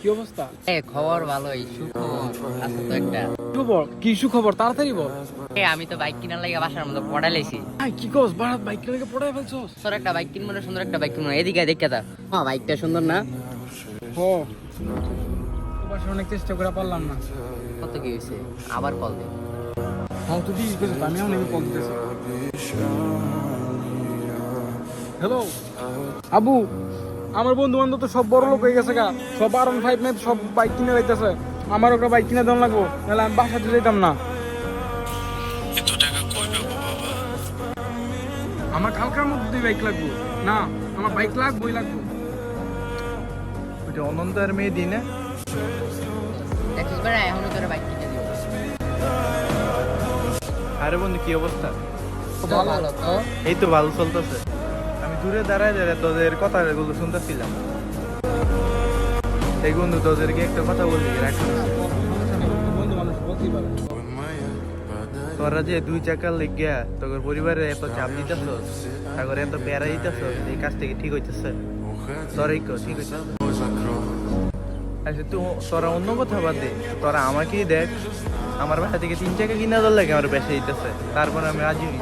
কি অবস্থা? খবর ভালোই, সুখবর আছে তো একটা। খবর কি? সুখবর, তাড়াতাড়ি বল। আমি তো বাইক কিনার লাগে বাসার মধ্যে পড়াই লাইছি। কি কস? বারাত বাইক কিনে পড়াই ফেলছস? সুন্দর একটা বাইক কিনবো না, সুন্দর একটা বাইক কিনবো না। এদিকে দেখে তা বাইকটা সুন্দর না? ও তোমার অনেক চেষ্টা করে পারলাম না। কত কি হয়েছে? আবার কল দে। হ্যাঁ তুই দিস গেছিস, আমি অনেক কল দিতেছি। হ্যালো আবু, আমার বন্ধু বান্ধব তো সব বড় লোক হয়ে গেছে গা, সব R15 ম্যাপ সব বাইক কিনে যাইতেছে। আমার একটা বাইক কিনে দেওয়া লাগবো, নাহলে আমি বাসাতে যেতাম না। এত টাকা কই পাবো বাবা? আমার কালকার মধ্যে বাইক লাগবো। না, আমার বাইক লাগবোই লাগবো। ওইটা অনন্ত আর মেয়ে দিই না? দেখছিস বেড়া, এখনো তোরা বাইক কিনে দিব। আরে বন্ধু কি অবস্থা? তো ভালো তো। এই তো ভালো চলতেছে। আমি দূরে দাঁড়ায় দাঁড়ায় তোদের কথাগুলো শুনতেছিলাম। এই বন্ধু তোদেরকে একটা কথা বলি রাখি। বন্ধু মানুষ বলতেই পারে। তোরা যে দুই চাকার লেগিয়া তোর পরিবারে এত চাপ দিতেছস, তারপরে এত প্যারা দিতেছস, এই কাজ থেকে ঠিক হইতেছে? তোরাই কো ঠিক হইতেছে? আচ্ছা তোরা অন্য কথা বাদ দে, তোরা আমাকেই দেখ। আমার বাসা থেকে 3 চাকা কিনা দল লাগে আমার বেসে দিতেছে, তারপর আমি রাজি হই।